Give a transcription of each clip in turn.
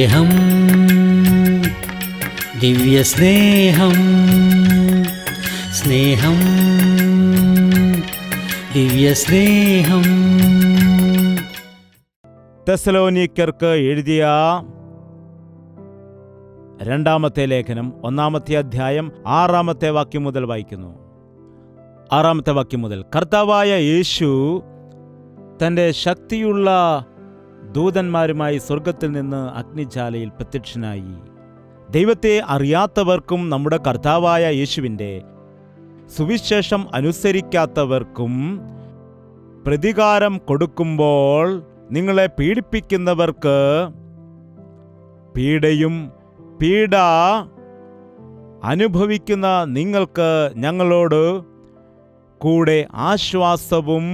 സ്നേഹം, ദിവ്യസ്നേഹം, സ്നേഹം, ദിവ്യസ്നേഹം. തെസ്സലോനിക്കർക്ക് എഴുതിയ രണ്ടാമത്തെ ലേഖനം 1-ാമത്തെ അധ്യായം 6-ാമത്തെ വാക്യം മുതൽ വായിക്കുന്നു. 6-ാമത്തെ വാക്യം മുതൽ. കർത്താവായ യേശു തൻ്റെ ശക്തിയുള്ള ദൂതന്മാരുമായി സ്വർഗത്തിൽ നിന്ന് അഗ്നിജ്വാലയിൽ പ്രത്യക്ഷനായി. ദൈവത്തെ അറിയാത്തവർക്കും നമ്മുടെ കർത്താവായ യേശുവിൻ്റെ സുവിശേഷം അനുസരിക്കാത്തവർക്കും പ്രതികാരം കൊടുക്കുമ്പോൾ നിങ്ങളെ പീഡിപ്പിക്കുന്നവർക്ക് പീഡയും പീഡ അനുഭവിക്കുന്ന നിങ്ങൾക്ക് ഞങ്ങളോട് കൂടെ ആശ്വാസവും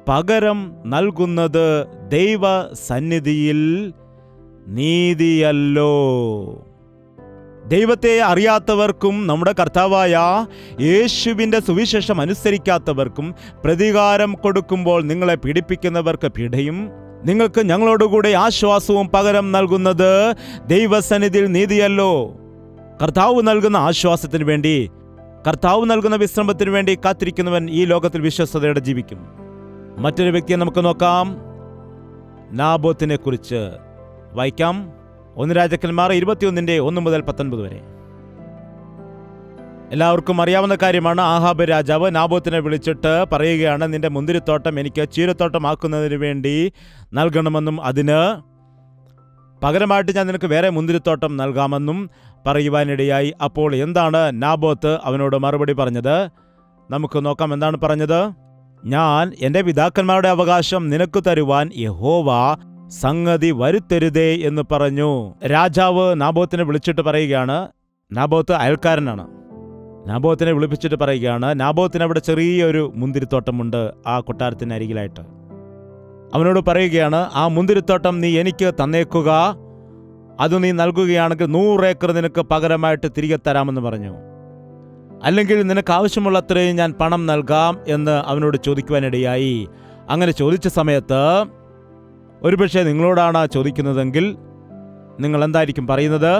പകരം നൽകുന്നത് ദൈവസന്നിധിയിൽ നീതിയല്ലോ. ദൈവത്തെ അറിയാത്തവർക്കും നമ്മുടെ കർത്താവായ യേശുവിൻ്റെ സുവിശേഷം അനുസരിക്കാത്തവർക്കും പ്രതികാരം കൊടുക്കുമ്പോൾ നിങ്ങളെ പീഡിപ്പിക്കുന്നവർക്ക് പീഡയും നിങ്ങൾക്ക് ഞങ്ങളോടുകൂടെ ആശ്വാസവും പകരം നൽകുന്നത് ദൈവസന്നിധിയിൽ നീതിയല്ലോ. കർത്താവ് നൽകുന്ന ആശ്വാസത്തിന് വേണ്ടി, കർത്താവ് നൽകുന്ന വിശ്രമത്തിന് വേണ്ടി കാത്തിരിക്കുന്നവൻ ഈ ലോകത്തിൽ വിശ്വസ്തയോടെ ജീവിക്കും. മറ്റൊരു വ്യക്തിയെ നമുക്ക് നോക്കാം. നാബോത്തിനെ കുറിച്ച് വായിക്കാം. 1 രാജാക്കന്മാർ 21-1 മുതൽ 19 വരെ. എല്ലാവർക്കും അറിയാവുന്ന കാര്യമാണ്. ആഹാബ് രാജാവ് നാബോത്തിനെ വിളിച്ചിട്ട് പറയുകയാണ്, നിന്റെ മുന്തിരിത്തോട്ടം എനിക്ക് ചീരത്തോട്ടമാക്കുന്നതിന് വേണ്ടി നൽകണമെന്നും അതിന് പകരമായിട്ട് ഞാൻ നിനക്ക് വേറെ മുന്തിരിത്തോട്ടം നൽകാമെന്നും പറയുവാനിടയായി. അപ്പോൾ എന്താണ് നാബോത്ത് അവനോട് മറുപടി പറഞ്ഞത്? നമുക്ക് നോക്കാം എന്താണ് പറഞ്ഞത്. ഞാൻ എൻ്റെ പിതാക്കന്മാരുടെ അവകാശം നിനക്ക് തരുവാൻ യഹോവ സംഗതി വരുത്തരുതേ എന്ന് പറഞ്ഞു. രാജാവ് നാബോത്തിനെ വിളിച്ചിട്ട് പറയുകയാണ്, നാബോത്ത് അയൽക്കാരനാണ്. നാബോത്തിനെ വിളിപ്പിച്ചിട്ട് പറയുകയാണ്, നാബോത്തിന് അവിടെ ചെറിയൊരു മുന്തിരിത്തോട്ടമുണ്ട് ആ കൊട്ടാരത്തിന് അരികിലായിട്ട്. അവനോട് പറയുകയാണ്, ആ മുന്തിരിത്തോട്ടം നീ എനിക്ക് തന്നേക്കുക, അത് നീ നൽകുകയാണെങ്കിൽ 100 ഏക്കർ നിനക്ക് പകരമായിട്ട് തിരികെ തരാമെന്ന് പറഞ്ഞു. അല്ലെങ്കിൽ നിനക്ക് ആവശ്യമുള്ളത്രയും ഞാൻ പണം നൽകാം എന്ന് അവനോട് ചോദിക്കുവാനിടയായി. അങ്ങനെ ചോദിച്ച സമയത്ത് ഒരുപക്ഷെ നിങ്ങളോടാണ് ചോദിക്കുന്നതെങ്കിൽ നിങ്ങൾ എന്തായിരിക്കും പറയുന്നത്?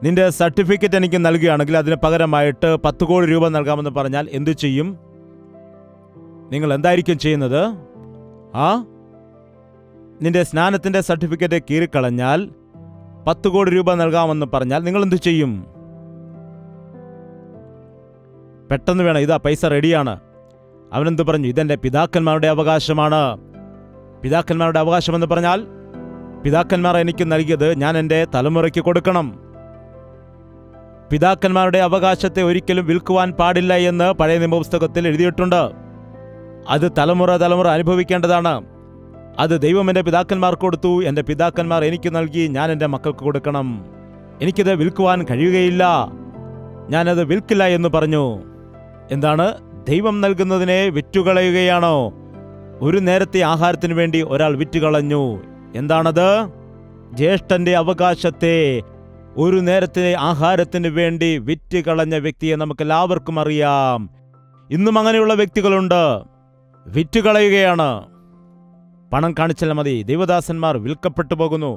നിന്റെ സർട്ടിഫിക്കറ്റ് എനിക്ക് നൽകുകയാണെങ്കിൽ അതിന് പകരമായിട്ട് 10 കോടി രൂപ നൽകാമെന്ന് പറഞ്ഞാൽ എന്തു ചെയ്യും? നിങ്ങൾ എന്തായിരിക്കും ചെയ്യുന്നത്? നിന്റെ സ്നാനത്തിൻ്റെ സർട്ടിഫിക്കറ്റ് കീറിക്കളഞ്ഞാൽ 10 കോടി രൂപ നൽകാമെന്ന് പറഞ്ഞാൽ നിങ്ങൾ എന്തു ചെയ്യും? പെട്ടെന്ന് വേണം, ഇതാ പൈസ റെഡിയാണ്. അവനെന്ത് പറഞ്ഞു? ഇതെൻ്റെ പിതാക്കന്മാരുടെ അവകാശമാണ്. പിതാക്കന്മാരുടെ അവകാശമെന്ന് പറഞ്ഞാൽ പിതാക്കന്മാർ എനിക്ക് നൽകിയത് ഞാൻ എൻ്റെ തലമുറയ്ക്ക് കൊടുക്കണം. പിതാക്കന്മാരുടെ അവകാശത്തെ ഒരിക്കലും വിൽക്കുവാൻ പാടില്ല എന്ന് പഴയ നിയമപുസ്തകത്തിൽ എഴുതിയിട്ടുണ്ട്. അത് തലമുറ അനുഭവിക്കേണ്ടതാണ്. അത് ദൈവം എൻ്റെ പിതാക്കന്മാർക്ക് കൊടുത്തു, എൻ്റെ പിതാക്കന്മാർ എനിക്ക് നൽകി, ഞാൻ എൻ്റെ മക്കൾക്ക് കൊടുക്കണം. എനിക്കത് വിൽക്കുവാൻ കഴിയുകയില്ല, ഞാനത് വിൽക്കില്ല എന്ന് പറഞ്ഞു. എന്താണ്? ദൈവം നൽകുന്നതിനെ വിറ്റുകളയുകയാണോ? ഒരു നേരത്തെ ആഹാരത്തിന് വേണ്ടി ഒരാൾ വിറ്റുകളഞ്ഞു. എന്താണത്? ജ്യേഷ്ഠന്റെ അവകാശത്തെ ഒരു നേരത്തെ ആഹാരത്തിന് വേണ്ടി വിറ്റുകളഞ്ഞ വ്യക്തിയെ നമുക്കെല്ലാവർക്കും അറിയാം. ഇന്നും അങ്ങനെയുള്ള വ്യക്തികളുണ്ട്. വിറ്റുകളയുകയാണ്. പണം കാണിച്ചാൽ മതി, ദൈവദാസന്മാർ വിൽക്കപ്പെട്ടു പോകുന്നു.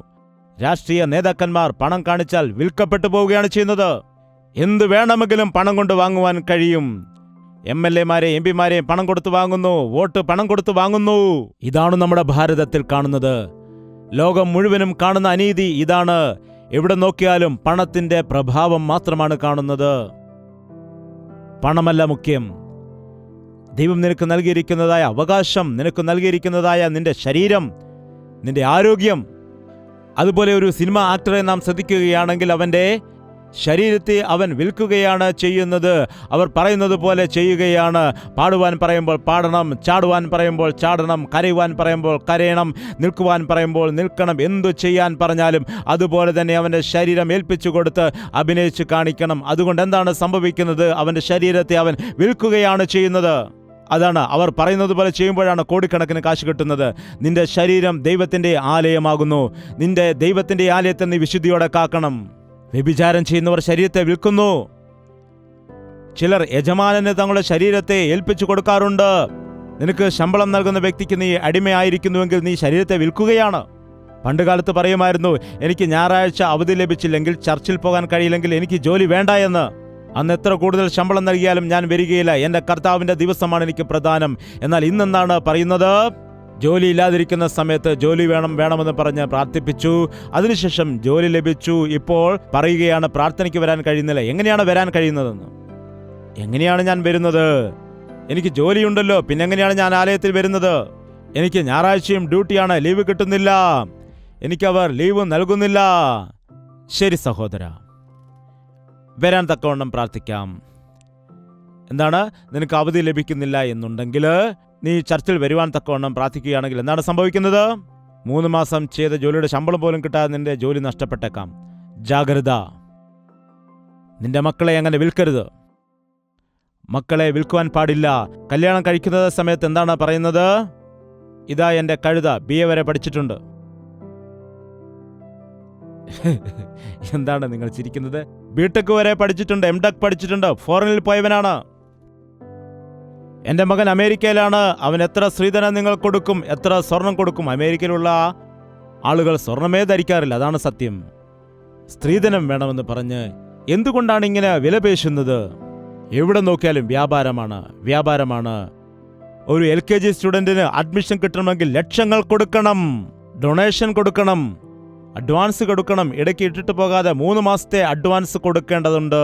രാഷ്ട്രീയ നേതാക്കന്മാർ പണം കാണിച്ചാൽ വിൽക്കപ്പെട്ടു പോവുകയാണ് ചെയ്യുന്നത്. എന്ത് വേണമെങ്കിലും പണം കൊണ്ട് വാങ്ങുവാൻ കഴിയും. MLA-മാരെ MP-മാരെയും പണം കൊടുത്തു വാങ്ങുന്നു, വോട്ട് പണം കൊടുത്തു വാങ്ങുന്നു. ഇതാണ് നമ്മുടെ ഭാരതത്തിൽ കാണുന്നത്. ലോകം മുഴുവനും കാണുന്ന അനീതി ഇതാണ്. എവിടെ നോക്കിയാലും പണത്തിന്റെ പ്രഭാവം മാത്രമാണ് കാണുന്നത്. പണമല്ല മുഖ്യം. ദൈവം നിനക്ക് നൽകിയിരിക്കുന്നതായ അവകാശം, നിനക്ക് നൽകിയിരിക്കുന്നതായ നിന്റെ ശരീരം, നിന്റെ ആരോഗ്യം. അതുപോലെ ഒരു സിനിമ ആക്ടറെ നാം ശ്രദ്ധിക്കുകയാണെങ്കിൽ അവൻ്റെ ശരീരത്തെ അവൻ വിൽക്കുകയാണ് ചെയ്യുന്നത്. അവർ പറയുന്നത് പോലെ ചെയ്യുകയാണ്. പാടുവാൻ പറയുമ്പോൾ പാടണം, ചാടുവാൻ പറയുമ്പോൾ ചാടണം, കരയുവാൻ പറയുമ്പോൾ കരയണം, നിൽക്കുവാൻ പറയുമ്പോൾ നിൽക്കണം. എന്തു ചെയ്യാൻ പറഞ്ഞാലും അതുപോലെ തന്നെ അവൻ്റെ ശരീരം ഏൽപ്പിച്ചു കൊടുത്ത് അഭിനയിച്ച് കാണിക്കണം. അതുകൊണ്ട് എന്താണ് സംഭവിക്കുന്നത്? അവൻ്റെ ശരീരത്തെ അവൻ വിൽക്കുകയാണ് ചെയ്യുന്നത്. അതാണ് അവർ പറയുന്നത് പോലെ ചെയ്യുമ്പോഴാണ് കോടിക്കണക്കിന് കാശ് കിട്ടുന്നത്. നിന്റെ ശരീരം ദൈവത്തിൻ്റെ ആലയമാകുന്നു. നിന്റെ ദൈവത്തിൻ്റെ ആലയത്തെ നീ വിശുദ്ധിയോടെ കാക്കണം. വ്യഭിചാരം ചെയ്യുന്നവർ ശരീരത്തെ വിൽക്കുന്നു. ചിലർ യജമാനന് തങ്ങളുടെ ശരീരത്തെ ഏൽപ്പിച്ചു കൊടുക്കാറുണ്ട്. നിനക്ക് ശമ്പളം നൽകുന്ന വ്യക്തിക്ക് നീ അടിമയായിരിക്കുന്നുവെങ്കിൽ നീ ശരീരത്തെ വിൽക്കുകയാണ്. പണ്ടുകാലത്ത് പറയുമായിരുന്നു, എനിക്ക് ഞായറാഴ്ച അവധി ലഭിച്ചില്ലെങ്കിൽ, ചർച്ചിൽ പോകാൻ കഴിയില്ലെങ്കിൽ എനിക്ക് ജോലി വേണ്ട എന്ന്. അന്ന് എത്ര കൂടുതൽ ശമ്പളം നൽകിയാലും ഞാൻ വരികയില്ല, എൻ്റെ കർത്താവിൻ്റെ ദിവസമാണ് എനിക്ക് പ്രധാനം. എന്നാൽ ഇന്നെന്താണ് പറയുന്നത്? ജോലി ഇല്ലാതിരിക്കുന്ന സമയത്ത് ജോലി വേണമെന്ന് പറഞ്ഞ് പ്രാർത്ഥിപ്പിച്ചു. അതിനുശേഷം ജോലി ലഭിച്ചു. ഇപ്പോൾ പറയുകയാണ് പ്രാർത്ഥനയ്ക്ക് വരാൻ കഴിയുന്നില്ല. എങ്ങനെയാണ് വരാൻ കഴിയുന്നതെന്ന്? എങ്ങനെയാണ് ഞാൻ വരുന്നത്? എനിക്ക് ജോലിയുണ്ടല്ലോ, പിന്നെ എങ്ങനെയാണ് ഞാൻ ആലയത്തിൽ വരുന്നത്? എനിക്ക് ഞായറാഴ്ചയും ഡ്യൂട്ടിയാണ്, ലീവ് കിട്ടുന്നില്ല, എനിക്കവർ ലീവ് നൽകുന്നില്ല. ശരി സഹോദര, വരാൻ തക്കവണ്ണം പ്രാർത്ഥിക്കാം. എന്താണ്? നിനക്ക് അവധി ലഭിക്കുന്നില്ല എന്നുണ്ടെങ്കിൽ നീ ചർച്ചിൽ വരുവാൻ തക്കവണ്ണം പ്രാർത്ഥിക്കുകയാണെങ്കിൽ എന്താണ് സംഭവിക്കുന്നത്? 3 മാസം ചെയ്ത ജോലിയുടെ ശമ്പളം പോലും കിട്ടാതെ നിന്റെ ജോലി നഷ്ടപ്പെട്ടേക്കാം. ജാഗ്രത. നിന്റെ മക്കളെ അങ്ങനെ വിൽക്കരുത്. മക്കളെ വിൽക്കുവാൻ പാടില്ല. കല്യാണം കഴിക്കുന്ന സമയത്ത് എന്താണ് പറയുന്നത്? ഇതാ എൻ്റെ കഴുത, BA വരെ പഠിച്ചിട്ടുണ്ട്. എന്താണ് നിങ്ങൾ ചിരിക്കുന്നത്? BTech വരെ പഠിച്ചിട്ടുണ്ട്, MTech പഠിച്ചിട്ടുണ്ട്, ഫോറിനിൽ പോയവനാണ്. എൻ്റെ മകൻ അമേരിക്കയിലാണ്. അവൻ എത്ര സ്ത്രീധനം നിങ്ങൾ കൊടുക്കും? എത്ര സ്വർണം കൊടുക്കും? അമേരിക്കയിലുള്ള ആളുകൾ സ്വർണമേ ധരിക്കാറില്ല, അതാണ് സത്യം. സ്ത്രീധനം വേണമെന്ന് പറഞ്ഞ് എന്തുകൊണ്ടാണ് ഇങ്ങനെ വിലപേശുന്നത്? എവിടെ നോക്കിയാലും വ്യാപാരമാണ്. ഒരു LKG സ്റ്റുഡൻറ്റിന് അഡ്മിഷൻ കിട്ടണമെങ്കിൽ ലക്ഷങ്ങൾ കൊടുക്കണം, ഡൊണേഷൻ കൊടുക്കണം, അഡ്വാൻസ് കൊടുക്കണം. ഇടയ്ക്ക് ഇട്ടിട്ട് പോകാതെ 3 മാസത്തെ അഡ്വാൻസ് കൊടുക്കേണ്ടതുണ്ട്.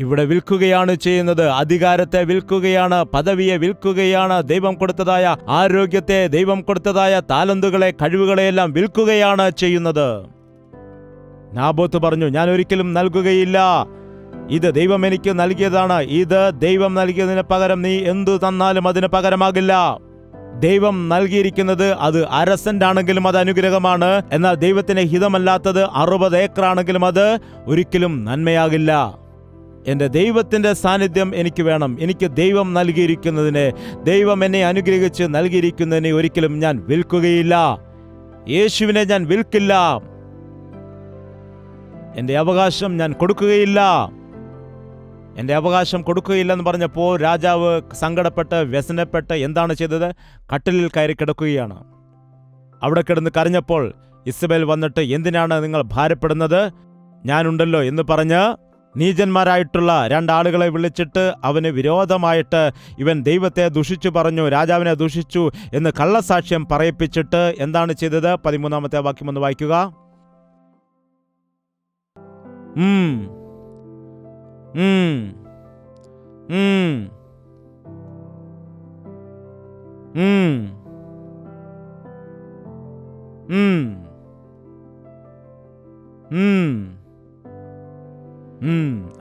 ഇവിടെ വിൽക്കുകയാണ് ചെയ്യുന്നത്. അധികാരത്തെ വിൽക്കുകയാണ്, പദവിയെ വിൽക്കുകയാണ്, ദൈവം കൊടുത്തതായ ആരോഗ്യത്തെ, ദൈവം കൊടുത്തതായ താലന്തുകളെ, കഴിവുകളെയെല്ലാം വിൽക്കുകയാണ് ചെയ്യുന്നത്. നാബോത്ത് പറഞ്ഞു, ഞാൻ ഒരിക്കലും നൽകുകയില്ല, ഇത് ദൈവം എനിക്ക് നൽകിയതാണ്. ഇത് ദൈവം നൽകിയതിന് പകരം നീ എന്തു തന്നാലും അതിന് പകരമാകില്ല. ദൈവം നൽകിയിരിക്കുന്നത് അത് 1/2 സെന്റ് ആണെങ്കിലും അത് അനുഗ്രഹമാണ്. എന്നാൽ ദൈവത്തിന് ഹിതമല്ലാത്തത് 60 ഏക്കർ ആണെങ്കിലും അത് ഒരിക്കലും നന്മയാകില്ല. എൻ്റെ ദൈവത്തിൻ്റെ സാന്നിധ്യം എനിക്ക് വേണം. എനിക്ക് ദൈവം നൽകിയിരിക്കുന്നതിന്, ദൈവം എന്നെ അനുഗ്രഹിച്ച് നൽകിയിരിക്കുന്നതിനെ ഒരിക്കലും ഞാൻ വിൽക്കുകയില്ല. യേശുവിനെ ഞാൻ വിൽക്കില്ല. എൻ്റെ അവകാശം ഞാൻ കൊടുക്കുകയില്ല. എൻ്റെ അവകാശം കൊടുക്കുകയില്ലെന്ന് പറഞ്ഞപ്പോൾ രാജാവ് സങ്കടപ്പെട്ട് വ്യസനപ്പെട്ട് എന്താണ് ചെയ്തത്? കട്ടിലിൽ കയറി കിടക്കുകയാണ്. അവിടെ കിടന്ന് കരഞ്ഞപ്പോൾ ഇസബേൽ വന്നിട്ട്, എന്തിനാണ് നിങ്ങൾ ഭാരപ്പെടുന്നത്? ഞാനുണ്ടല്ലോ എന്ന് പറഞ്ഞ് നീചന്മാരായിട്ടുള്ള 2 ആളുകളെ വിളിച്ചിട്ട് അവന് വിരോധമായിട്ട് ഇവൻ ദൈവത്തെ ദുഷിച്ചു പറഞ്ഞു, രാജാവിനെ ദുഷിച്ചു എന്ന് കള്ളസാക്ഷ്യം പറയിപ്പിച്ചിട്ട് എന്താണ് ചെയ്തത്? 13-ാമത്തെ വാക്യം ഒന്ന് വായിക്കുക.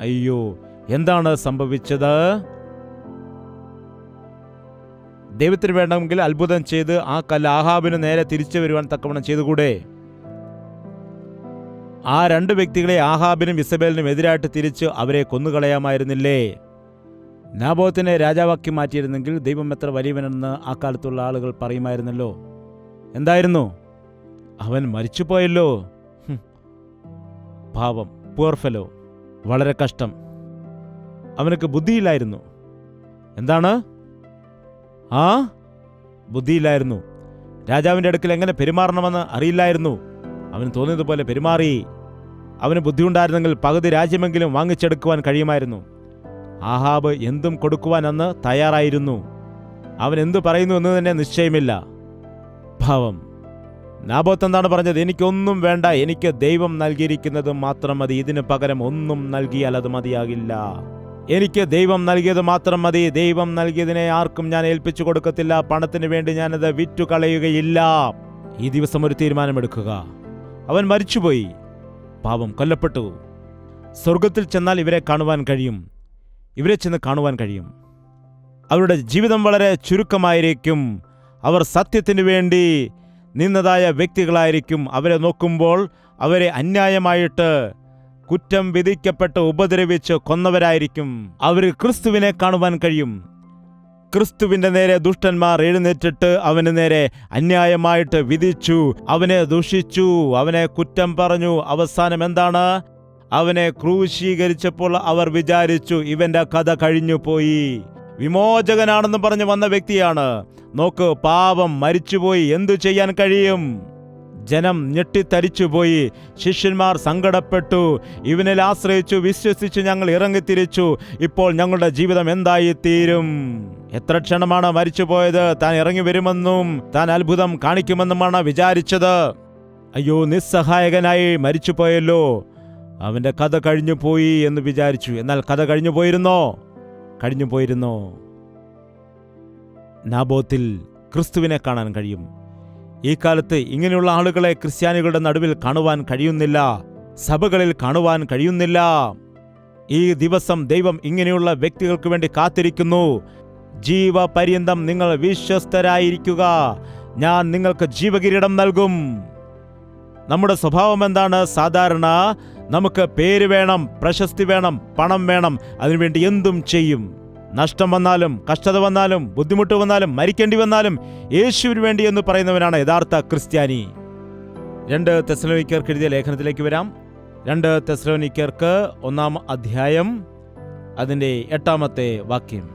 അയ്യോ, എന്താണ് സംഭവിച്ചത്? ദൈവത്തിന് വേണമെങ്കിൽ അത്ഭുതം ചെയ്ത് ആ കല്ല് ആഹാബിന് നേരെ തിരിച്ചു വരുവാൻ തക്കവണ്ണം ചെയ്തുകൂടെ? ആ 2 വ്യക്തികളെ, ആഹാബിനും ഇസബേലിനും എതിരായിട്ട് തിരിച്ച് അവരെ കൊന്നുകളയാമായിരുന്നില്ലേ? നാബോത്തിനെ രാജാവാക്കി മാറ്റിയിരുന്നെങ്കിൽ ദൈവം എത്ര വലിയവനെന്ന് ആ കാലത്തുള്ള ആളുകൾ പറയുമായിരുന്നല്ലോ. എന്തായിരുന്നു? അവൻ മരിച്ചുപോയല്ലോ. പാവം, പുവർ ഫെലോ, വളരെ കഷ്ടം. അവനക്ക് ബുദ്ധിയില്ലായിരുന്നു. എന്താണ്? ബുദ്ധിയില്ലായിരുന്നു. രാജാവിൻ്റെ അടുക്കൽ എങ്ങനെ പെരുമാറണമെന്ന് അറിയില്ലായിരുന്നു. അവന് തോന്നിയതുപോലെ പെരുമാറി. അവന് ബുദ്ധിയുണ്ടായിരുന്നെങ്കിൽ പകുതി രാജ്യമെങ്കിലും വാങ്ങിച്ചെടുക്കുവാൻ കഴിയുമായിരുന്നു. ആഹാബ് എന്തും കൊടുക്കുവാൻ അന്ന് തയ്യാറായിരുന്നു. അവൻ എന്തു പറയുന്നു എന്ന് തന്നെ നിശ്ചയമില്ല. പാവം. നാബോത്ത് എന്താണ് പറഞ്ഞത്? എനിക്കൊന്നും വേണ്ട, എനിക്ക് ദൈവം നൽകിയിരിക്കുന്നത് മാത്രം മതി, ഇതിന് പകരം ഒന്നും നൽകിയാൽ അത് മതിയാകില്ല. എനിക്ക് ദൈവം നൽകിയത് മാത്രം മതി. ദൈവം നൽകിയതിനെ ആർക്കും ഞാൻ ഏൽപ്പിച്ചു കൊടുക്കത്തില്ല. പണത്തിന് വേണ്ടി ഞാനത് വിറ്റുകളയുകയില്ല. ഈ ദിവസം ഒരു തീരുമാനമെടുക്കുക. അവൻ മരിച്ചുപോയി, പാവം, കൊല്ലപ്പെട്ടു. സ്വർഗത്തിൽ ചെന്നാൽ ഇവരെ കാണുവാൻ കഴിയും, ഇവരെ ചെന്ന് കാണുവാൻ കഴിയും. അവരുടെ ജീവിതം വളരെ ചുരുക്കമായിരിക്കും. അവർ സത്യത്തിനു വേണ്ടി നിന്നതായ വ്യക്തികളായിരിക്കും. അവരെ നോക്കുമ്പോൾ അവരെ അന്യായമായിട്ട് കുറ്റം വിധിക്കപ്പെട്ട് ഉപദ്രവിച്ച് കൊന്നവരായിരിക്കും. അവർ ക്രിസ്തുവിനെ കാണുവാൻ കഴിയും. ക്രിസ്തുവിന്റെ നേരെ ദുഷ്ടന്മാർ എഴുന്നേറ്റിട്ട് അവന് നേരെ അന്യായമായിട്ട് വിധിച്ചു, അവനെ ദുഷിച്ചു, അവനെ കുറ്റം പറഞ്ഞു. അവസാനം എന്താണ്? അവനെ ക്രൂശീകരിച്ചപ്പോൾ അവർ വിചാരിച്ചു, ഇവന്റെ കഥ കഴിഞ്ഞു പോയി. വിമോചകനാണെന്ന് പറഞ്ഞ് വന്ന വ്യക്തിയാണ്. നോക്ക്, പാപം മരിച്ചുപോയി, എന്തു ചെയ്യാൻ കഴിയും? ജനം ഞെട്ടിത്തരിച്ചുപോയി. ശിഷ്യന്മാർ സങ്കടപ്പെട്ടു. ഇവനിൽ ആശ്രയിച്ചു, വിശ്വസിച്ചു ഞങ്ങൾ ഇറങ്ങിത്തിരിച്ചു. ഇപ്പോൾ ഞങ്ങളുടെ ജീവിതം എന്തായി തീരും? എത്ര ക്ഷണമാണ് മരിച്ചുപോയത്. താൻ ഇറങ്ങി വരുമെന്നും താൻ അത്ഭുതം കാണിക്കുമെന്നുമാണ് വിചാരിച്ചത്. അയ്യോ, നിസ്സഹായകനായി മരിച്ചുപോയല്ലോ, അവന്റെ കഥ കഴിഞ്ഞു പോയി എന്ന് വിചാരിച്ചു. എന്നാൽ കഥ കഴിഞ്ഞു പോയിരുന്നോ? കഴിഞ്ഞു പോയിരുന്നോ? നാബോത്തിൽ ക്രിസ്തുവിനെ കാണാൻ കഴിയും. ഈ കാലത്ത് ഇങ്ങനെയുള്ള ആളുകളെ ക്രിസ്ത്യാനികളുടെ നടുവിൽ കാണുവാൻ കഴിയുന്നില്ല, സഭകളിൽ കാണുവാൻ കഴിയുന്നില്ല. ഈ ദിവസം ദൈവം ഇങ്ങനെയുള്ള വ്യക്തികൾക്ക് വേണ്ടി കാത്തിരിക്കുന്നു. ജീവപര്യന്തം നിങ്ങൾ വിശ്വസ്തരായിരിക്കുക, ഞാൻ നിങ്ങൾക്ക് ജീവകിരീടം നൽകും. നമ്മുടെ സ്വഭാവം എന്താണ്? സാധാരണ നമുക്ക് പേര് വേണം, പ്രശസ്തി വേണം, പണം വേണം, അതിനുവേണ്ടി എന്തും ചെയ്യും. നഷ്ടം വന്നാലും, കഷ്ടത വന്നാലും, ബുദ്ധിമുട്ട് വന്നാലും, മരിക്കേണ്ടി വന്നാലും യേശുവിന് വേണ്ടി എന്ന് പറയുന്നവനാണ് യഥാർത്ഥ ക്രിസ്ത്യാനി. 2 തെസ്സലോനിക്കർക്ക് എഴുതിയ ലേഖനത്തിലേക്ക് വരാം. 2 തെസ്സലോനിക്കർക്ക് 1-ാം അധ്യായം അതിൻ്റെ 8-ാമത്തെ വാക്യം.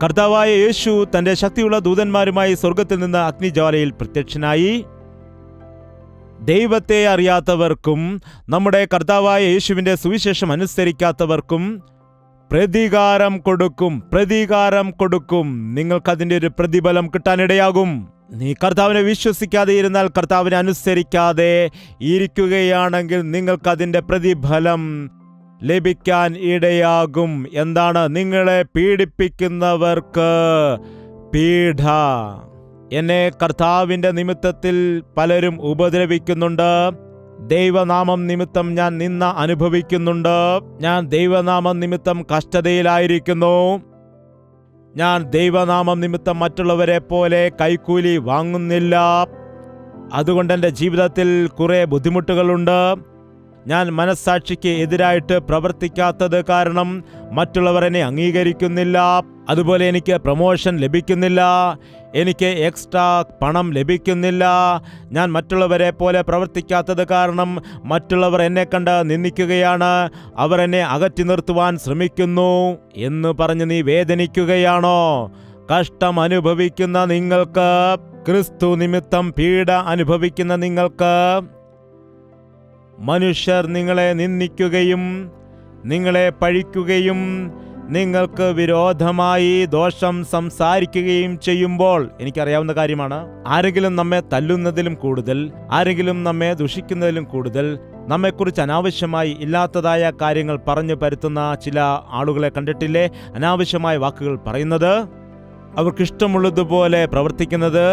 കർത്താവായ യേശു തന്റെ ശക്തിയുള്ള ദൂതന്മാരുമായി സ്വർഗത്തിൽ നിന്ന് അഗ്നിജ്വാലയിൽ പ്രത്യക്ഷനായി ദൈവത്തെ അറിയാത്തവർക്കും നമ്മുടെ കർത്താവായ യേശുവിന്റെ സുവിശേഷം അനുസരിക്കാത്തവർക്കും പ്രതികാരം കൊടുക്കും. നിങ്ങൾക്കതിൻ്റെ ഒരു പ്രതിഫലം കിട്ടാനിടയാകും. നീ കർത്താവിനെ വിശ്വസിക്കാതെ ഇരുന്നാൽ, കർത്താവിനെ അനുസരിക്കാതെ ഇരിക്കുകയാണെങ്കിൽ നിങ്ങൾക്കതിൻ്റെ പ്രതിഫലം ലഭിക്കാൻ ഇടയാകും. എന്താണ്? നിങ്ങളെ പീഡിപ്പിക്കുന്നവർക്ക് പീഡ. എന്നെ കർത്താവിൻ്റെ നിമിത്തത്തിൽ പലരും ഉപദ്രവിക്കുന്നുണ്ട്. ദൈവനാമം നിമിത്തം ഞാൻ നിന്ന അനുഭവിക്കുന്നുണ്ട്. ഞാൻ ദൈവനാമം നിമിത്തം കഷ്ടതയിലായിരിക്കുന്നു. ഞാൻ ദൈവനാമം നിമിത്തം മറ്റുള്ളവരെ പോലെ കൈക്കൂലി വാങ്ങുന്നില്ല. അതുകൊണ്ട് എൻ്റെ ജീവിതത്തിൽ കുറേ ബുദ്ധിമുട്ടുകളുണ്ട്. ഞാൻ മനസ്സാക്ഷിക്ക് എതിരായിട്ട് പ്രവർത്തിക്കാത്തത് കാരണം മറ്റുള്ളവർ എന്നെ അംഗീകരിക്കുന്നില്ല. അതുപോലെ എനിക്ക് പ്രമോഷൻ ലഭിക്കുന്നില്ല, എനിക്ക് എക്സ്ട്രാ പണം ലഭിക്കുന്നില്ല. ഞാൻ മറ്റുള്ളവരെ പോലെ പ്രവർത്തിക്കാത്തത് കാരണം മറ്റുള്ളവർ എന്നെ കണ്ട് നിന്ദിക്കുകയാണ്, അവർ എന്നെ അകറ്റി നിർത്തുവാൻ ശ്രമിക്കുന്നു എന്ന് പറഞ്ഞ് നീ വേദനിക്കുകയാണോ? കഷ്ടം അനുഭവിക്കുന്ന നിങ്ങൾക്ക്, ക്രിസ്തു നിമിത്തം പീഡ അനുഭവിക്കുന്ന നിങ്ങൾക്ക്, മനുഷ്യർ നിങ്ങളെ നിന്ദിക്കുകയും നിങ്ങളെ പഴിക്കുകയും നിങ്ങൾക്ക് വിരോധമായി ദോഷം സംസാരിക്കുകയും ചെയ്യുമ്പോൾ, എനിക്കറിയാവുന്ന കാര്യമാണ്, ആരെങ്കിലും നമ്മെ തല്ലുന്നതിലും കൂടുതൽ, ആരെങ്കിലും നമ്മെ ദുഷിക്കുന്നതിലും കൂടുതൽ, നമ്മെക്കുറിച്ച് അനാവശ്യമായി ഇല്ലാത്തതായ കാര്യങ്ങൾ പറഞ്ഞു പരത്തുന്ന ചില ആളുകളെ കണ്ടിട്ടില്ലേ? അനാവശ്യമായ വാക്കുകൾ പറയുന്നത്, അവർക്കിഷ്ടമുള്ളതുപോലെ പ്രവർത്തിക്കുന്നത്,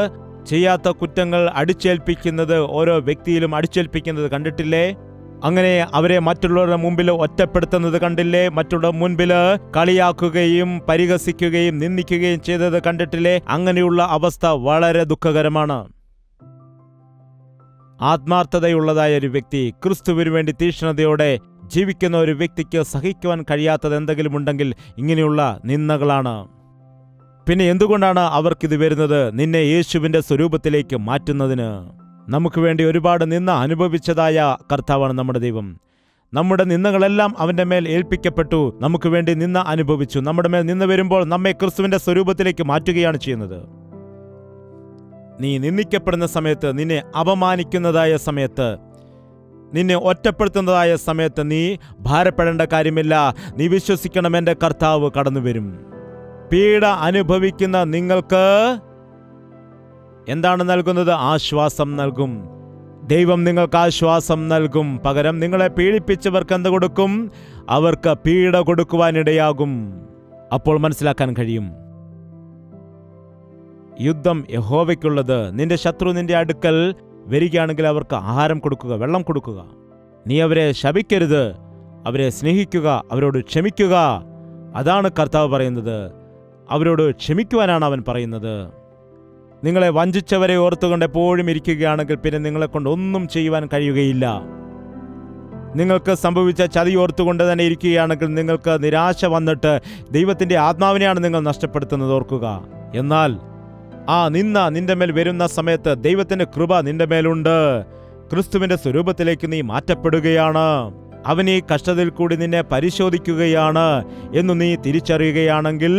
ചെയ്യാത്ത കുറ്റങ്ങൾ അടിച്ചേൽപ്പിക്കുന്നത്, ഓരോ വ്യക്തിയിലും അടിച്ചേൽപ്പിക്കുന്നത് കണ്ടിട്ടില്ലേ? അങ്ങനെ അവരെ മറ്റുള്ളവരുടെ മുമ്പിൽ ഒറ്റപ്പെടുത്തുന്നത് കണ്ടില്ലേ? മറ്റുള്ള മുൻപിൽ കളിയാക്കുകയും പരിഹസിക്കുകയും നിന്ദിക്കുകയും ചെയ്തത് കണ്ടിട്ടില്ലേ? അങ്ങനെയുള്ള അവസ്ഥ വളരെ ദുഃഖകരമാണ്. ആത്മാർത്ഥതയുള്ളതായ ഒരു വ്യക്തി, ക്രിസ്തുവിന് വേണ്ടി തീക്ഷ്ണതയോടെ ജീവിക്കുന്ന ഒരു വ്യക്തിക്ക് സഹിക്കുവാൻ കഴിയാത്തത് എന്തെങ്കിലും ഉണ്ടെങ്കിൽ ഇങ്ങനെയുള്ള നിന്ദകളാണ്. പിന്നെ എന്തുകൊണ്ടാണ് അവർക്കിത് വരുന്നത്? നിന്നെ യേശുവിന്റെ സ്വരൂപത്തിലേക്ക് മാറ്റുന്നതിന്. നമുക്ക് വേണ്ടി ഒരുപാട് നിന്ന അനുഭവിച്ചതായ കർത്താവാണ് നമ്മുടെ ദൈവം. നമ്മുടെ നിന്ദകളെല്ലാം അവന്റെ മേൽ ഏൽപ്പിക്കപ്പെട്ടു. നമുക്ക് വേണ്ടി നിന്ന അനുഭവിച്ചു. നമ്മുടെ മേൽ നിന്ന് വരുമ്പോൾ നമ്മെ ക്രിസ്തുവിന്റെ സ്വരൂപത്തിലേക്ക് മാറ്റുകയാണ് ചെയ്യുന്നത്. നീ നിന്ദിക്കപ്പെടുന്ന സമയത്ത്, നിന്നെ അപമാനിക്കുന്നതായ സമയത്ത്, നിന്നെ ഒറ്റപ്പെടുത്തുന്നതായ സമയത്ത് നീ ഭാരപ്പെടേണ്ട കാര്യമില്ല. നീ വിശ്വസിക്കണം, എൻ്റെ കർത്താവ് കടന്നു വരും. പീഡ അനുഭവിക്കുന്ന നിങ്ങൾക്ക് എന്താണ് നൽകുന്നത്? ആശ്വാസം നൽകും. ദൈവം നിങ്ങൾക്ക് ആശ്വാസം നൽകും. പകരം നിങ്ങളെ പീഡിപ്പിച്ചവർക്ക് എന്ത് കൊടുക്കും? അവർക്ക് പീഡ കൊടുക്കുവാനിടയാകും. അപ്പോൾ മനസ്സിലാക്കാൻ കഴിയും, യുദ്ധം യഹോവയ്ക്കുള്ളത്. നിന്റെ ശത്രു നിന്റെ അടുക്കൽ വരികയാണെങ്കിൽ അവർക്ക് ആഹാരം കൊടുക്കുക, വെള്ളം കൊടുക്കുക. നീ അവരെ ശപിക്കരുത്, അവരെ സ്നേഹിക്കുക, അവരോട് ക്ഷമിക്കുക. അതാണ് കർത്താവ് പറയുന്നത്. അവരോട് ക്ഷമിക്കുവാനാണ് അവൻ പറയുന്നത്. നിങ്ങളെ വഞ്ചിച്ചവരെ ഓർത്തുകൊണ്ട് എപ്പോഴും ഇരിക്കുകയാണെങ്കിൽ പിന്നെ നിങ്ങളെക്കൊണ്ട് ഒന്നും ചെയ്യുവാൻ കഴിയുകയില്ല. നിങ്ങൾക്ക് സംഭവിച്ച ചതി ഓർത്തുകൊണ്ട് തന്നെ ഇരിക്കുകയാണെങ്കിൽ നിങ്ങൾക്ക് നിരാശ വന്നിട്ട് ദൈവത്തിൻ്റെ ആത്മാവിനെയാണ് നിങ്ങൾ നഷ്ടപ്പെടുത്തുന്നത്, ഓർക്കുക. എന്നാൽ ആ നിന്റെ മേൽ വരുന്ന സമയത്ത് ദൈവത്തിൻ്റെ കൃപ നിന്റെ മേലുണ്ട്. ക്രിസ്തുവിൻ്റെ സ്വരൂപത്തിലേക്ക് നീ മാറ്റപ്പെടുകയാണ്. അവൻ ഈ കഷ്ടതയിൽ കൂടി നിന്നെ പരിശോധിക്കുകയാണ് എന്ന് നീ തിരിച്ചറിയുകയാണെങ്കിൽ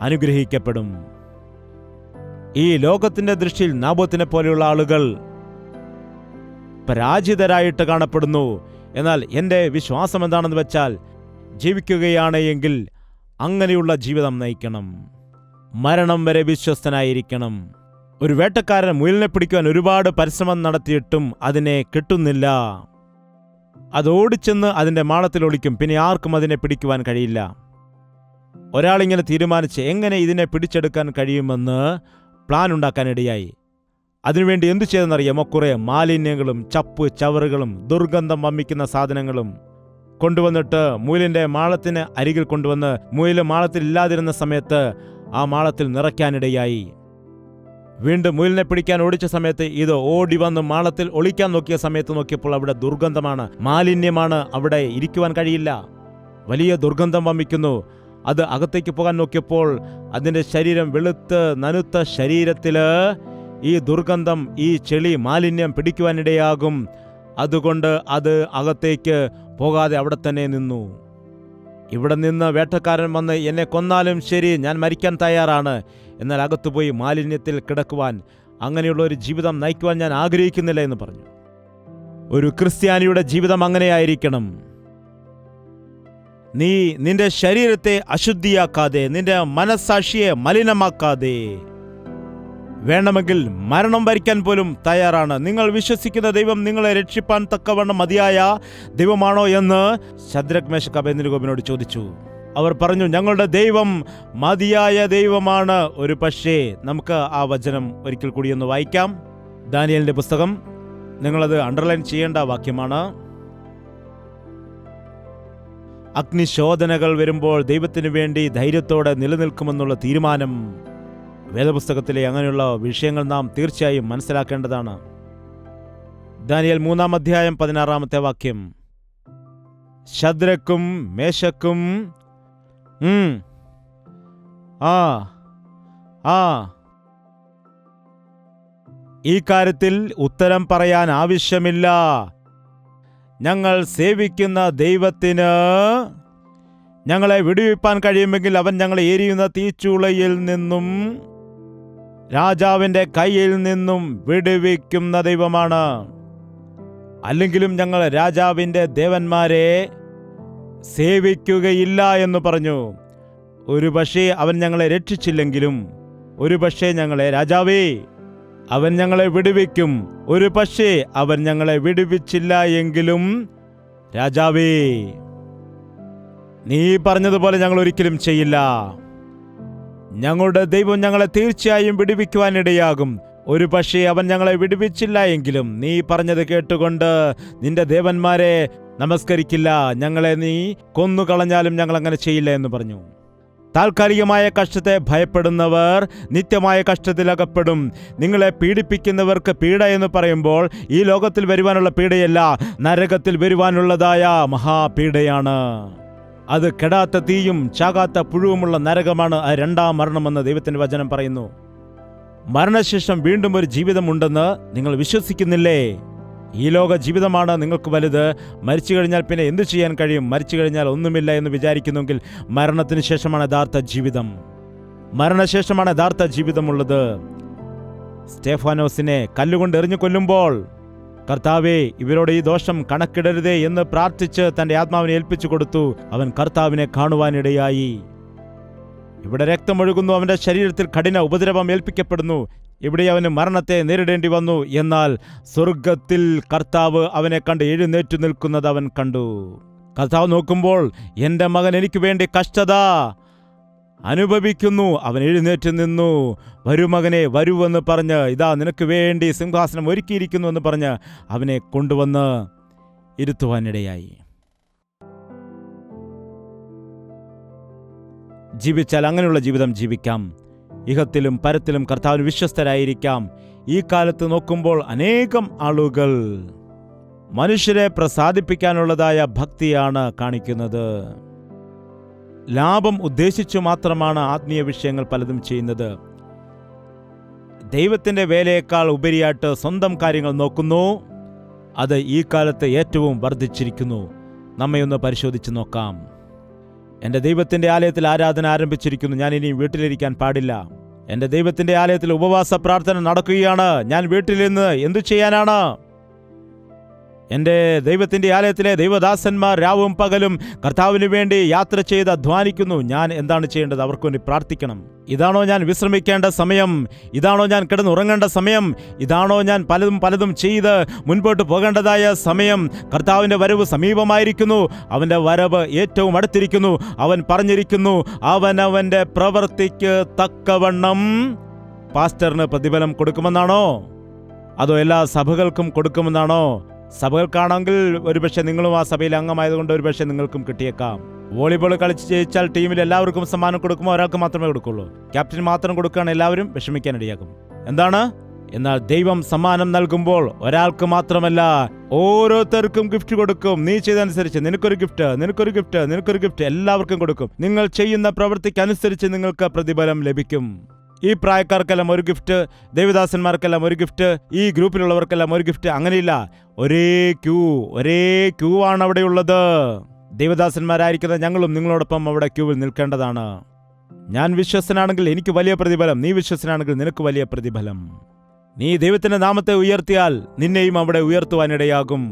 അനുഗ്രഹിക്കപ്പെടും. ഈ ലോകത്തിന്റെ ദൃഷ്ടിയിൽ നാബോത്തിനെ പോലെയുള്ള ആളുകൾ പരാജിതരായിട്ട് കാണപ്പെടുന്നു. എന്നാൽ എൻ്റെ വിശ്വാസം എന്താണെന്ന് വെച്ചാൽ, ജീവിക്കുകയാണ് എങ്കിൽ അങ്ങനെയുള്ള ജീവിതം നയിക്കണം. മരണം വരെ വിശ്വസ്തനായിരിക്കണം. ഒരു വേട്ടക്കാരൻ മുയലിനെ പിടിക്കുവാൻ ഒരുപാട് പരിശ്രമം നടത്തിയിട്ടും അതിനെ കിട്ടുന്നില്ല. അത് ഓടിച്ചെന്ന് അതിൻ്റെ മാളത്തിൽ ഒളിക്കും. പിന്നെ ആർക്കും അതിനെ പിടിക്കുവാൻ കഴിയില്ല. ഒരാളിങ്ങനെ തീരുമാനിച്ച് എങ്ങനെ ഇതിനെ പിടിച്ചെടുക്കാൻ കഴിയുമെന്ന് പ്ലാൻ ഉണ്ടാക്കാനിടയായി. അതിനുവേണ്ടി എന്തു ചെയ്തെന്നറിയാമോ? കുറേ മാലിന്യങ്ങളും ചപ്പ് ചവറുകളും ദുർഗന്ധം വമ്മിക്കുന്ന സാധനങ്ങളും കൊണ്ടുവന്നിട്ട് മുയലിൻ്റെ മാളത്തിന് അരികിൽ കൊണ്ടുവന്ന്, മുയൽ മാളത്തിൽ ഇല്ലാതിരുന്ന സമയത്ത് ആ മാളത്തിൽ നിറയ്ക്കാനിടയായി. വീണ്ടും മുയലിനെ പിടിക്കാൻ ഓടിച്ച സമയത്ത് ഇത് ഓടി വന്ന് മാളത്തിൽ ഒളിക്കാൻ നോക്കിയ സമയത്ത് നോക്കിയപ്പോൾ അവിടെ ദുർഗന്ധമാണ്, മാലിന്യമാണ്. അവിടെ ഇരിക്കുവാൻ കഴിയില്ല. വലിയ ദുർഗന്ധം വമിക്കുന്നു. അത് അകത്തേക്ക് പോകാൻ നോക്കിയപ്പോൾ അതിൻ്റെ ശരീരം വെളുത്ത് നനുത്ത ശരീരത്തില് ഈ ദുർഗന്ധം, ഈ ചെളി, മാലിന്യം പിടിക്കുവാനിടയാകും. അതുകൊണ്ട് അത് അകത്തേക്ക് പോകാതെ അവിടെ തന്നെ നിന്നു. ഇവിടെ നിന്ന് വേട്ടക്കാരൻ വന്ന് എന്നെ കൊന്നാലും ശരി, ഞാൻ മരിക്കാൻ തയ്യാറാണ്, എന്നാൽ അകത്തുപോയി മാലിന്യത്തിൽ കിടക്കുവാൻ, അങ്ങനെയുള്ള ഒരു ജീവിതം നയിക്കുവാൻ ഞാൻ ആഗ്രഹിക്കുന്നില്ല എന്ന് പറഞ്ഞു. ഒരു ക്രിസ്ത്യാനിയുടെ ജീവിതം അങ്ങനെയായിരിക്കണം. നീ നിന്റെ ശരീരത്തെ അശുദ്ധിയാക്കാതെ, നിന്റെ മനസ്സാക്ഷിയെ മലിനമാക്കാതെ, വേണമെങ്കിൽ മരണം വരിക്കാൻ പോലും തയ്യാറാണ്. നിങ്ങൾ വിശ്വസിക്കുന്ന ദൈവം നിങ്ങളെ രക്ഷിപ്പാൻ തക്കവണ്ണം മതിയായ ദൈവമാണോ എന്ന് ശദ്രക്, മേശക്, അബേദ്നെഗോവിനോട് ചോദിച്ചു. അവർ പറഞ്ഞു, ഞങ്ങളുടെ ദൈവം മതിയായ ദൈവമാണ്. ഒരു പക്ഷേ നമുക്ക് ആ വചനം ഒരിക്കൽ കൂടി ഒന്ന് വായിക്കാം. ദാനിയേലിന്റെ പുസ്തകം, നിങ്ങളത് അണ്ടർലൈൻ ചെയ്യേണ്ട വാക്യമാണ്. അഗ്നിശോധനകൾ വരുമ്പോൾ ദൈവത്തിനു വേണ്ടി ധൈര്യത്തോടെ നിലനിൽക്കുമെന്നുള്ള തീരുമാനം. വേദപുസ്തകത്തിലെ അങ്ങനെയുള്ള വിഷയങ്ങൾ നാം തീർച്ചയായും മനസ്സിലാക്കേണ്ടതാണ്. ദാനിയേൽ 3-ാം അധ്യായം 16-ാമത്തെ വാക്യം. ശദ്രക്കും മേശക്കും ഈ കാര്യത്തിൽ ഉത്തരം പറയാൻ ആവശ്യമില്ല. ഞങ്ങൾ സേവിക്കുന്ന ദൈവത്തിന് ഞങ്ങളെ വിടുവിപ്പാൻ കഴിയുമെങ്കിൽ അവൻ ഞങ്ങളെ എരിയുന്ന തീച്ചൂളയിൽ നിന്നും രാജാവിൻ്റെ കയ്യിൽ നിന്നും വിടുവിക്കുന്ന ദൈവമാണ്. അല്ലെങ്കിലും ഞങ്ങൾ രാജാവിൻ്റെ ദേവന്മാരെ സേവിക്കുകയില്ല എന്ന് പറഞ്ഞു. ഒരു പക്ഷേ അവൻ ഞങ്ങളെ രക്ഷിച്ചില്ലെങ്കിലും, ഒരു പക്ഷേ ഞങ്ങളെ, രാജാവേ, അവൻ ഞങ്ങളെ വിടുവിക്കും. ഒരു പക്ഷേ അവൻ ഞങ്ങളെ വിടുവിച്ചില്ല എങ്കിലും, രാജാവേ, നീ പറഞ്ഞതുപോലെ ഞങ്ങൾ ഒരിക്കലും ചെയ്യില്ല. ഞങ്ങളുടെ ദൈവം ഞങ്ങളെ തീർച്ചയായും വിടുവിക്കുവാനിടയാകും. ഒരു പക്ഷേ അവൻ ഞങ്ങളെ വിടുവിച്ചില്ല എങ്കിലും നീ പറഞ്ഞത് കേട്ടുകൊണ്ട് നിന്റെ ദേവന്മാരെ നമസ്കരിക്കില്ല. ഞങ്ങളെ നീ കൊന്നുകളഞ്ഞാലും ഞങ്ങൾ അങ്ങനെ ചെയ്യില്ല എന്ന് പറഞ്ഞു. താൽക്കാലികമായ കഷ്ടത്തെ ഭയപ്പെടുന്നവർ നിത്യമായ കഷ്ടത്തിലകപ്പെടും. നിങ്ങളെ പീഡിപ്പിക്കുന്നവർക്ക് പീഡ എന്ന് പറയുമ്പോൾ ഈ ലോകത്തിൽ വരുവാനുള്ള പീഡയല്ല, നരകത്തിൽ വരുവാനുള്ളതായ മഹാപീഡയാണ്. അത് കെടാത്ത തീയും ചാകാത്ത പുഴുവുമുള്ള നരകമാണ് ആ രണ്ടാം മരണമെന്ന് ദൈവത്തിന്റെ വചനം പറയുന്നു. മരണശേഷം വീണ്ടും ഒരു ജീവിതമുണ്ടെന്ന് നിങ്ങൾ വിശ്വസിക്കുന്നില്ലേ? ഈ ലോക ജീവിതമാണ് നിങ്ങൾക്ക് വലുത്. മരിച്ചു കഴിഞ്ഞാൽ പിന്നെ എന്തു ചെയ്യാൻ കഴിയും? മരിച്ചു കഴിഞ്ഞാൽ ഒന്നുമില്ല എന്ന് വിചാരിക്കുന്നുവെങ്കിൽ മരണത്തിന് ശേഷമാണ് യഥാർത്ഥ ജീവിതം. മരണശേഷമാണ് യഥാർത്ഥ ജീവിതമുള്ളത്. സ്തേഫാനോസിനെ കല്ലുകൊണ്ട് എറിഞ്ഞു കൊല്ലുമ്പോൾ കർത്താവേ, ഇവരോട് ഈ ദോഷം കണക്കിടരുതേ എന്ന് പ്രാർത്ഥിച്ച് തൻ്റെ ആത്മാവിനെ ഏൽപ്പിച്ചു കൊടുത്തു. അവൻ കർത്താവിനെ കാണുവാനിടയായി. ഇവിടെ രക്തമൊഴുകുന്നു, അവൻ്റെ ശരീരത്തിൽ കഠിന ഉപദ്രവം ഏൽപ്പിക്കപ്പെടുന്നു. ഇവിടെ അവന് മരണത്തെ നേരിടേണ്ടി വന്നു. എന്നാൽ സ്വർഗത്തിൽ കർത്താവ് അവനെ കണ്ട് എഴുന്നേറ്റു നിൽക്കുന്നത് അവൻ കണ്ടു. കർത്താവ് നോക്കുമ്പോൾ, എൻ്റെ മകൻ എനിക്ക് വേണ്ടി കഷ്ടത അനുഭവിക്കുന്നു. അവൻ എഴുന്നേറ്റ് നിന്നു. വരൂ മകനെ, വരുവെന്ന് പറഞ്ഞ്, ഇതാ നിനക്ക് വേണ്ടി സിംഹാസനം ഒരുക്കിയിരിക്കുന്നു എന്ന് പറഞ്ഞ് അവനെ കൊണ്ടുവന്ന് ഇരുത്തുവാനിടയായി. ജീവിച്ചാൽ അങ്ങനെയുള്ള ജീവിതം ജീവിക്കാം. ഇഹത്തിലും പരത്തിലും കർത്താവിന് വിശ്വസ്തരായിരിക്കാം. ഈ കാലത്ത് നോക്കുമ്പോൾ അനേകം ആളുകൾ മനുഷ്യരെ പ്രസാദിപ്പിക്കാനുള്ളതായ ഭക്തിയാണ് കാണിക്കുന്നത്. ലാഭം ഉദ്ദേശിച്ചു മാത്രമാണ് ആത്മീയ വിഷയങ്ങൾ പലതും ചെയ്യുന്നത്. ദൈവത്തിൻ്റെ വേലയേക്കാൾ ഉപരിയായിട്ട് സ്വന്തം കാര്യങ്ങൾ നോക്കുന്നു. അത് ഈ കാലത്ത് ഏറ്റവും വർദ്ധിച്ചിരിക്കുന്നു. നമ്മയൊന്ന് പരിശോധിച്ച് നോക്കാം. എൻ്റെ ദൈവത്തിൻ്റെ ആലയത്തിൽ ആരാധന ആരംഭിച്ചിരിക്കുന്നു, ഞാൻ ഇനി വീട്ടിലിരിക്കാൻ പാടില്ല. എൻ്റെ ദൈവത്തിൻ്റെ ആലയത്തിൽ ഉപവാസ പ്രാർത്ഥന നടക്കുകയാണ്, ഞാൻ വീട്ടിൽ നിന്ന് എന്തു ചെയ്യാനാണ്? എൻ്റെ ദൈവത്തിൻ്റെ ആലയത്തിലെ ദൈവദാസന്മാർ രാവും പകലും കർത്താവിന് വേണ്ടി യാത്ര ചെയ്ത് അധ്വാനിക്കുന്നു. ഞാൻ എന്താണ് ചെയ്യേണ്ടത്? അവർക്ക് വേണ്ടി പ്രാർത്ഥിക്കണം. ഇതാണോ ഞാൻ വിശ്രമിക്കേണ്ട സമയം? ഇതാണോ ഞാൻ കിടന്നുറങ്ങേണ്ട സമയം? ഇതാണോ ഞാൻ പലതും ചെയ്ത് മുൻപോട്ട് പോകേണ്ടതായ സമയം? കർത്താവിൻ്റെ വരവ് സമീപമായിരിക്കുന്നു. അവൻ്റെ വരവ് ഏറ്റവും അടുത്തിരിക്കുന്നു. അവൻ പറഞ്ഞിരിക്കുന്നു, അവനവൻ്റെ പ്രവൃത്തിക്ക് തക്കവണ്ണം പാസ്റ്ററിന് പ്രതിഫലം കൊടുക്കുമെന്നാണോ? അതോ എല്ലാ സഭകൾക്കും കൊടുക്കുമെന്നാണോ? സഭകൾക്കാണെങ്കിൽ ഒരുപക്ഷെ നിങ്ങളും ആ സഭയിൽ അംഗമായതുകൊണ്ട് ഒരുപക്ഷെ നിങ്ങൾക്കും കിട്ടിയേക്കാം. വോളിബോൾ കളിച്ച് ജയിച്ചാൽ ടീമിൽ എല്ലാവർക്കും സമ്മാനം കൊടുക്കുമോ? ഒരാൾക്ക് മാത്രമേ കൊടുക്കുള്ളൂ. ക്യാപ്റ്റൻ മാത്രം കൊടുക്കുകയാണ്, എല്ലാവരും വിഷമിക്കാനിടയാക്കും. എന്താണ്? എന്നാൽ ദൈവം സമ്മാനം നൽകുമ്പോൾ ഒരാൾക്ക് മാത്രമല്ല, ഓരോരുത്തർക്കും ഗിഫ്റ്റ് കൊടുക്കും. നീ ചെയ്തനുസരിച്ച് നിനക്കൊരു ഗിഫ്റ്റ്, നിനക്കൊരു ഗിഫ്റ്റ്, നിനക്കൊരു ഗിഫ്റ്റ്, എല്ലാവർക്കും കൊടുക്കും. നിങ്ങൾ ചെയ്യുന്ന പ്രവൃത്തിക്കനുസരിച്ച് നിങ്ങൾക്ക് പ്രതിഫലം ലഭിക്കും. ഈ പ്രായക്കാർക്കെല്ലാം ഒരു ഗിഫ്റ്റ്, ദേവദാസന്മാർക്കെല്ലാം ഒരു ഗിഫ്റ്റ്, ഈ ഗ്രൂപ്പിലുള്ളവർക്കെല്ലാം ഒരു ഗിഫ്റ്റ്. അങ്ങനെയില്ല, ഒരേ ക്യൂ ആണ് അവിടെയുള്ളത്. ദേവദാസന്മാരായിരിക്കുന്ന ഞങ്ങളും നിങ്ങളോടൊപ്പം അവിടെ ക്യൂവിൽ നിൽക്കേണ്ടതാണ്. ഞാൻ വിശ്വസ്തനാണെങ്കിൽ എനിക്ക് വലിയ പ്രതിഫലം, നീ വിശ്വസ്തനാണെങ്കിൽ നിനക്ക് വലിയ പ്രതിഫലം. നീ ദൈവത്തിന്റെ നാമത്തെ ഉയർത്തിയാൽ നിന്നെയും അവിടെ ഉയർത്തുവാനിടയാകും.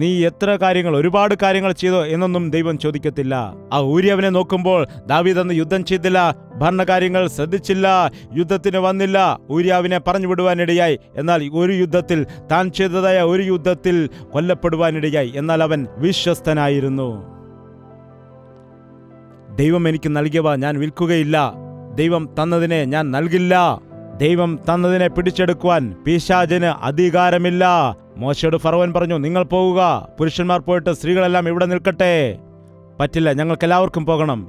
നീ എത്ര കാര്യങ്ങൾ, ഒരുപാട് കാര്യങ്ങൾ ചെയ്തോ എന്നൊന്നും ദൈവം ചോദിക്കത്തില്ല. ആ ഊരിയവനെ നോക്കുമ്പോൾ ദാവീദ് അന്ന് യുദ്ധം ചെയ്തില്ല, ഭരണകാര്യങ്ങൾ ശ്രദ്ധിച്ചില്ല, യുദ്ധത്തിന് വന്നില്ല, ഊരിയാവിനെ പറഞ്ഞു വിടുവാനിടയായി. എന്നാൽ ഒരു യുദ്ധത്തിൽ, താൻ ചെയ്തതായ ഒരു യുദ്ധത്തിൽ കൊല്ലപ്പെടുവാനിടയായി. എന്നാൽ അവൻ വിശ്വസ്തനായിരുന്നു. ദൈവം എനിക്ക് നൽകിയവ ഞാൻ വിൽക്കുകയില്ല, ദൈവം തന്നതിനെ ഞാൻ നൽകില്ല, ദൈവം തന്നതിനെ പിടിച്ചെടുക്കുവാൻ പിശാചിന് അധികാരമില്ല. മോശയോട് ഫറവോൻ പറഞ്ഞു, നിങ്ങൾ പോവുക, പുരുഷന്മാർ പോയിട്ട് സ്ത്രീകളെല്ലാം ഇവിടെ നിൽക്കട്ടെ. പറ്റില്ല, ഞങ്ങൾക്കെല്ലാവർക്കും പോകണം.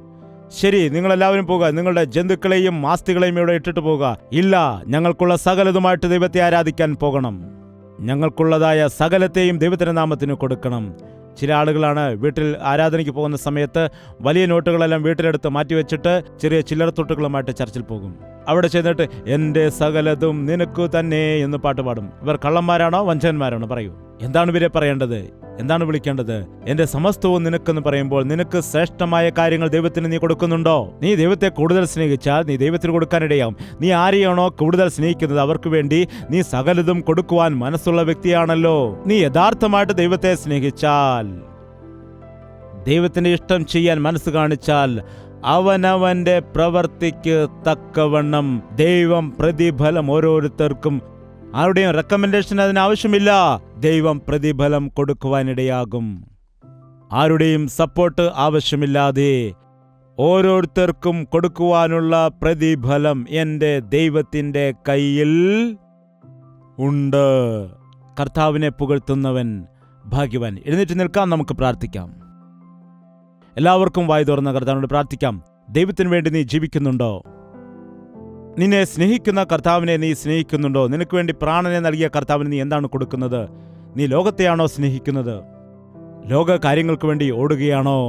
ശരി, നിങ്ങളെല്ലാവരും പോകുക, നിങ്ങളുടെ ജന്തുക്കളെയും ആസ്തികളെയും ഇവിടെ ഇട്ടിട്ട് പോകുക. ഇല്ല, ഞങ്ങൾക്കുള്ള സകലതുമായിട്ട് ദൈവത്തെ ആരാധിക്കാൻ പോകണം. ഞങ്ങൾക്കുള്ളതായ സകലത്തെയും ദൈവത്തിന്റെ നാമത്തിന് കൊടുക്കണം. ചില ആളുകളാണ് വീട്ടിൽ ആരാധനയ്ക്ക് പോകുന്ന സമയത്ത് വലിയ നോട്ടുകളെല്ലാം വീട്ടിലെടുത്ത് മാറ്റിവെച്ചിട്ട് ചെറിയ ചില്ലറത്തൊട്ടുകളുമായിട്ട് ചർച്ചിൽ പോകും. അവിടെ ചെന്നിട്ട് എൻ്റെ സകലതും നിനക്കു തന്നെ എന്ന് പാട്ട് പാടും. ഇവർ കള്ളന്മാരാണോ വഞ്ചകന്മാരാണോ? പറയൂ, എന്താണ് ഇവരെ പറയേണ്ടത്? എന്താണ് വിളിക്കേണ്ടത്? എൻ്റെ സമസ്തവും നിനക്കെന്ന് പറയുമ്പോൾ നിനക്ക് ശ്രേഷ്ഠമായ കാര്യങ്ങൾ ദൈവത്തിന് നീ കൊടുക്കുന്നുണ്ടോ? നീ ദൈവത്തെ കൂടുതൽ സ്നേഹിച്ചാൽ നീ ദൈവത്തിന് കൊടുക്കാനിടയാവും. നീ ആരെയാണോ കൂടുതൽ സ്നേഹിക്കുന്നത് അവർക്ക് വേണ്ടി നീ സകലതും കൊടുക്കുവാൻ മനസ്സുള്ള വ്യക്തിയാണല്ലോ. നീ യഥാർത്ഥമായിട്ട് ദൈവത്തെ സ്നേഹിച്ചാൽ, ദൈവത്തിന്റെ ഇഷ്ടം ചെയ്യാൻ മനസ്സ് കാണിച്ചാൽ, അവനവന്റെ പ്രവൃത്തിക്ക് തക്കവണ്ണം ദൈവം പ്രതിഫലം ഓരോരുത്തർക്കും, ആരുടെയും റെക്കമെൻഡേഷൻ അതിനാവശ്യമില്ല, ദൈവം പ്രതിഫലം കൊടുക്കുവാനിടയാകും. ആരുടെയും സപ്പോർട്ട് ആവശ്യമില്ലാതെ ഓരോരുത്തർക്കും കൊടുക്കുവാനുള്ള പ്രതിഫലം എൻ്റെ ദൈവത്തിൻ്റെ കയ്യിൽ ഉണ്ട്. കർത്താവിനെ പുകഴ്ത്തുന്നവൻ ഭാഗ്യവാൻ. എഴുന്നേറ്റ് നിൽക്കാം, നമുക്ക് പ്രാർത്ഥിക്കാം. എല്ലാവർക്കും വായി തുറന്ന കർത്താവിനോട് പ്രാർത്ഥിക്കാം. ദൈവത്തിന് വേണ്ടി നീ ജീവിക്കുന്നുണ്ടോ? നിന്നെ സ്നേഹിക്കുന്ന കർത്താവിനെ നീ സ്നേഹിക്കുന്നുണ്ടോ? നിനക്ക് വേണ്ടി പ്രാണനെ നൽകിയ കർത്താവിന് നീ എന്താണ് കൊടുക്കുന്നത്? നീ ലോകത്തെയാണോ സ്നേഹിക്കുന്നത്? ലോക കാര്യങ്ങൾക്ക് വേണ്ടി ഓടുകയാണോ?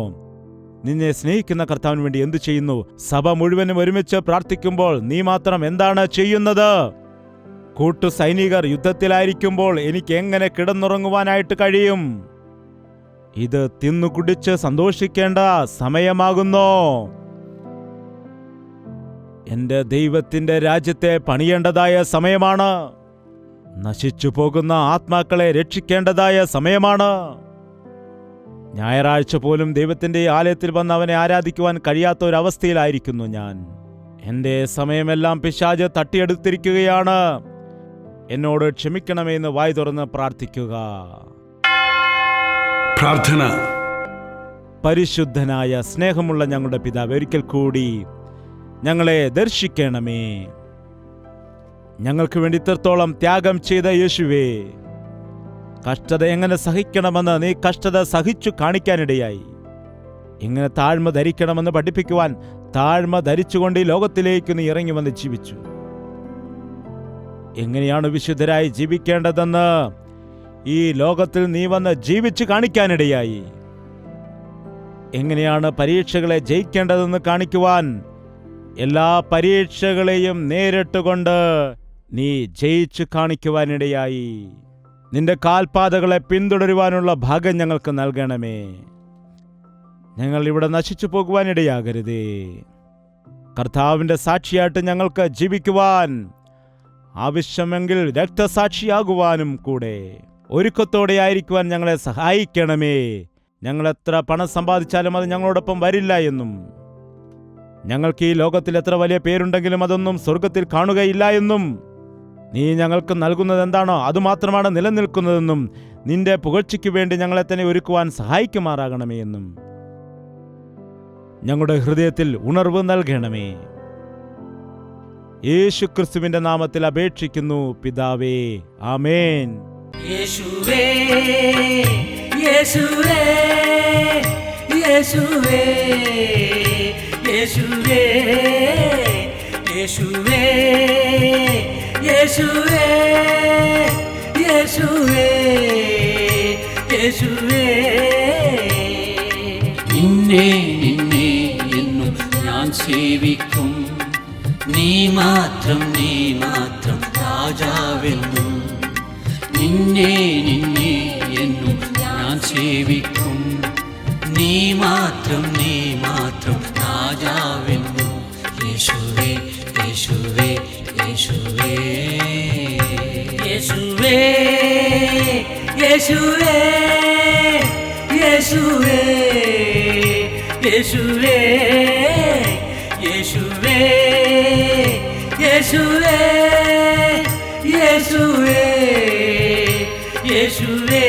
നിന്നെ സ്നേഹിക്കുന്ന കർത്താവിന് വേണ്ടി എന്തു ചെയ്യുന്നു? സഭ മുഴുവനും ഒരുമിച്ച് പ്രാർത്ഥിക്കുമ്പോൾ നീ മാത്രം എന്താണ് ചെയ്യുന്നത്? കൂട്ടു സൈനികർ യുദ്ധത്തിലായിരിക്കുമ്പോൾ എനിക്ക് എങ്ങനെ കിടന്നുറങ്ങുവാനായിട്ട് കഴിയും? ഇത് തിന്നുകുടിച്ച് സന്തോഷിക്കേണ്ട സമയമാകുന്നോ? എന്റെ ദൈവത്തിന്റെ രാജ്യത്തെ പണിയേണ്ടതായ സമയമാണ്. നശിച്ചു പോകുന്ന ആത്മാക്കളെ രക്ഷിക്കേണ്ടതായ സമയമാണ്. ഞായറാഴ്ച പോലും ദൈവത്തിന്റെ ആലയത്തിൽ വന്ന് അവനെ ആരാധിക്കുവാൻ കഴിയാത്ത ഒരവസ്ഥയിലായിരിക്കുന്നു ഞാൻ. എന്റെ സമയമെല്ലാം പിശാച് തട്ടിയെടുത്തിരിക്കുകയാണ്. എന്നോട് ക്ഷമിക്കണമെന്ന് വായി തുറന്ന് പ്രാർത്ഥിക്കുക. പ്രാർത്ഥന. പരിശുദ്ധനായ സ്നേഹമുള്ള ഞങ്ങളുടെ പിതാവേ, ഒരിക്കൽ കൂടി ഞങ്ങളെ ദർശിക്കണമേ. ഞങ്ങൾക്ക് വേണ്ടി ഇത്രത്തോളം ത്യാഗം ചെയ്ത യേശുവേ, കഷ്ടത എങ്ങനെ സഹിക്കണമെന്ന് നീ കഷ്ടത സഹിച്ചു കാണിക്കാനിടയായി. എങ്ങനെ താഴ്മ ധരിക്കണമെന്ന് പഠിപ്പിക്കുവാൻ താഴ്മ ധരിച്ചുകൊണ്ട് ഈ ലോകത്തിലേക്ക് നീ ഇറങ്ങി വന്ന് ജീവിച്ചു. എങ്ങനെയാണ് വിശുദ്ധരായി ജീവിക്കേണ്ടതെന്ന് ഈ ലോകത്തിൽ നീ വന്ന് ജീവിച്ചു കാണിക്കാനിടയായി. എങ്ങനെയാണ് പരീക്ഷകളെ ജയിക്കേണ്ടതെന്ന് കാണിക്കുവാൻ എല്ലാ പരീക്ഷകളെയും നേരിട്ടുകൊണ്ട് നീ ജയിച്ചു കാണിക്കുവാനിടയായി. നിന്റെ കാൽപാതകളെ പിന്തുടരുവാനുള്ള ഭാഗ്യം ഞങ്ങൾക്ക് നൽകണമേ. ഞങ്ങൾ ഇവിടെ നശിച്ചു പോകുവാനിടയാകരുതേ. കർത്താവിൻ്റെ സാക്ഷിയായിട്ട് ഞങ്ങൾക്ക് ജീവിക്കുവാൻ, ആവശ്യമെങ്കിൽ രക്തസാക്ഷിയാകുവാനും കൂടെ ഒരുക്കത്തോടെ ആയിരിക്കുവാൻ ഞങ്ങളെ സഹായിക്കണമേ. ഞങ്ങൾ എത്ര പണം സമ്പാദിച്ചാലും അത് ഞങ്ങളോടൊപ്പം വരില്ല എന്നും, ഞങ്ങൾക്ക് ഈ ലോകത്തിൽ എത്ര വലിയ പേരുണ്ടെങ്കിലും അതൊന്നും സ്വർഗത്തിൽ കാണുകയില്ല എന്നും, നീ ഞങ്ങൾക്ക് നൽകുന്നത് എന്താണോ അതുമാത്രമാണ് നിലനിൽക്കുന്നതെന്നും, നിന്റെ പുകഴ്ചയ്ക്ക് വേണ്ടി ഞങ്ങളെ തന്നെ ഒരുക്കുവാൻ സഹായിക്കുമാറാകണമേ എന്നും ഞങ്ങളുടെ ഹൃദയത്തിൽ ഉണർവ് നൽകണമേ. യേശു ക്രിസ്തുവിന്റെ നാമത്തിൽ അപേക്ഷിക്കുന്നു പിതാവേ, ആമേൻ. യേശുവേ യേശുവേ യേശുവേ യേശുവേ യേശുവേ യേശുവേ യേശുവേ യേശുവേ നിന്നെ നിന്നെ എന്നും ഞാൻ സേവിക്കും, നീ മാത്രം രാജാവെന്നും. നിന്നെ നിന്നെ എന്നും ഞാൻ സേവിക്കും, നീ മാത്രം രാജാവെന്നും. യേശുവേ യേശുവേ യേശുവേ യേശുവേ യേശുവേ യേശുവേ യേശുവേ യേശുവേ യേശുവേ യേശുവേ യേശുവേ